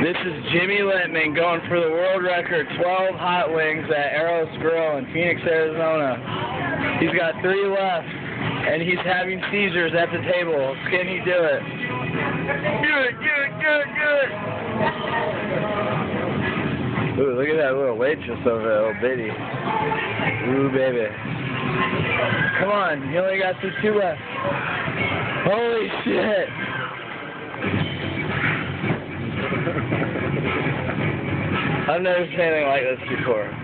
This is Jimmy Litman going for the world record, 12 hot wings at Aros Grill in Phoenix, Arizona. He's got 3 left, and he's having seizures at the table. Can he do it? Do it, do it, do it, do it! Ooh, look at that little waitress over there, little bitty. Ooh, baby. Come on, you only got 2 left. Holy shit! I've never seen anything like this before. It's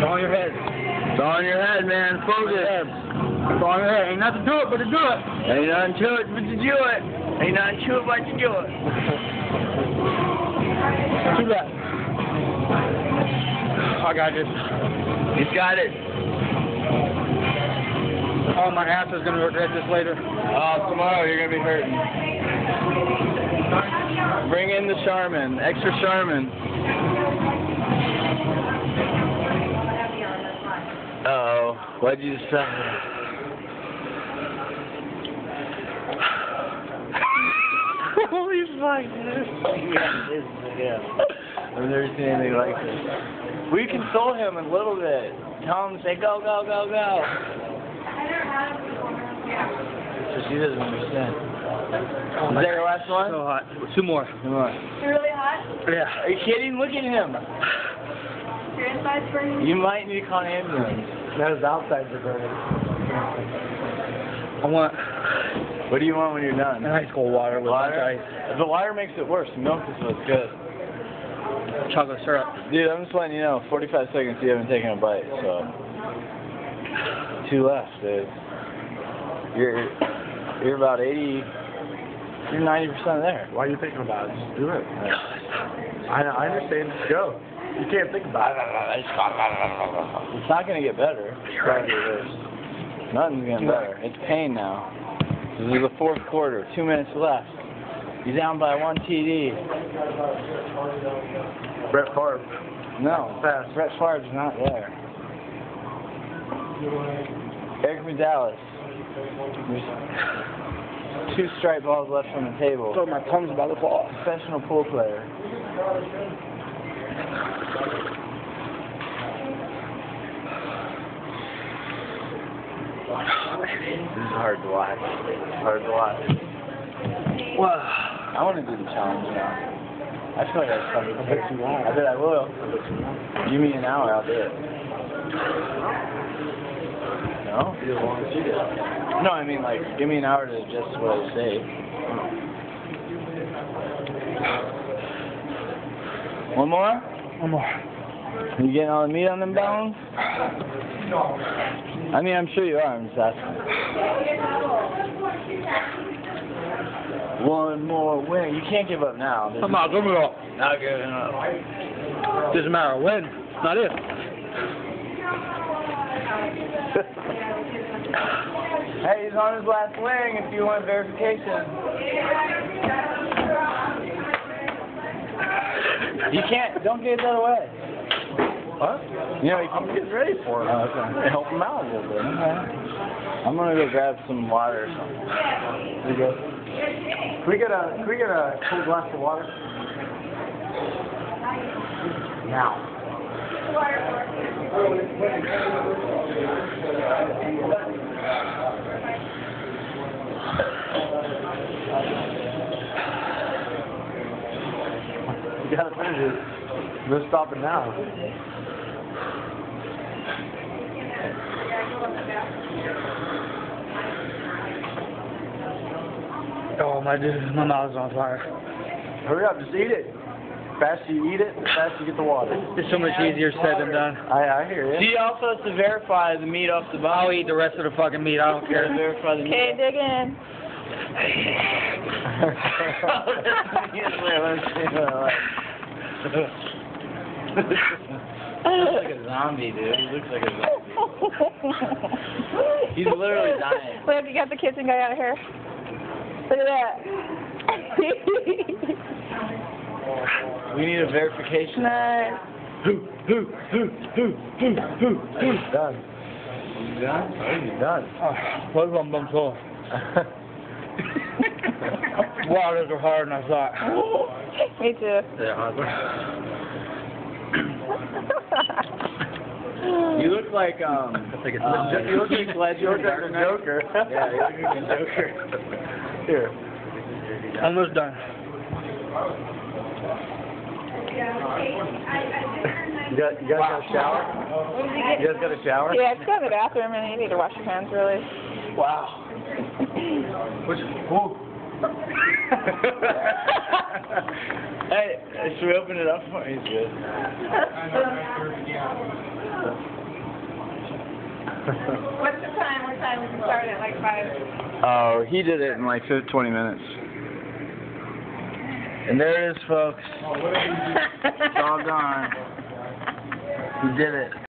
on your head. It's on your head, man. Focus. It's on your head. Ain't nothing to it but to do it. Ain't nothing to it but to do it. Ain't nothing to it but to do it. Do that. I got this. He's got it. Oh, my ass is going to regret this later. Oh, tomorrow you're going to be hurting. Bring in the Charmin. Extra Charmin. Uh-oh. What'd you say? Holy fuck, I've never seen anything like this. We console him a little bit. Tell him to say, go, go, go, go. So she doesn't understand. Is that your last one? So hot. 2 more. Come on. It's really hot? Yeah. Are you kidding? Look at him. Your insides burning? You might need to call an ambulance. Now his outsides are burning. I want... What do you want when you're done? Ice cold water with Water? ice. The water makes it worse. Milk is what's good. Chocolate syrup. Dude, I'm just letting you know, 45 seconds you haven't taken a bite, so... 2 left, dude. You're about 80... You're 90% there. Why are you thinking about it? Just do it. I understand. Just go. You can't think about it. It's not going to get better. It's probably worse. Nothing's getting better. It's pain now. This is the 4th quarter. 2 minutes left. He's down by 1 TD. Brett Favre. No, Fast. Brett Favre's not there. Eric Medallis. There's 2 strike balls left on the table. So my tongue's about to fall. Professional pool player. This is hard to watch. It's hard to watch. Wow. I want to do the challenge now. I feel like I started. I bet you won't. I bet I will. Give me an hour, I'll do it. No? You don't want to see it. No, I mean, like, give me an hour to adjust what I say. One more? One more. You getting all the meat on them bones? I mean, I'm sure you are. I'm just asking. One more win. You can't give up now. I'm not giving up. Not giving up. Doesn't matter when. Not if. Hey, he's on his last wing if you want verification. You can't. Don't give that away. What? You know, I'm getting ready for it. Oh, okay. Help him out a little bit. Okay. I'm gonna go grab some water or something. There you go. Can we get a cold glass of water? Now. You gotta finish it. No stopping now. Oh my dude, my mouth's on fire. Hurry up, just eat it. The faster you eat it, the faster you get the water. It's so much easier said than done. I hear you. He also has to verify the meat off the bone. I'll eat the rest of the fucking meat. I don't care. Verify the meat. Okay, dig in. He looks like a zombie, dude. He looks like a zombie. He's literally dying. Look, you got the kitchen guy out here. Look at that. We need a verification. Nice. Who? He's done. He's done? He's done. What's one bum full? Waters are harder than I thought. Me too. They're hard. You look like you look like the Joker. Yeah, you look like the Joker. Here. Almost done. You guys got a shower? You guys got a shower? Yeah, just go to the bathroom and you need to wash your hands, really. Wow. Hey, should we open it up for him? He's good. What's the time? What time? We can start at like 5. Oh, he did it in like 20 minutes. And there it is, folks. It's all gone. He did it.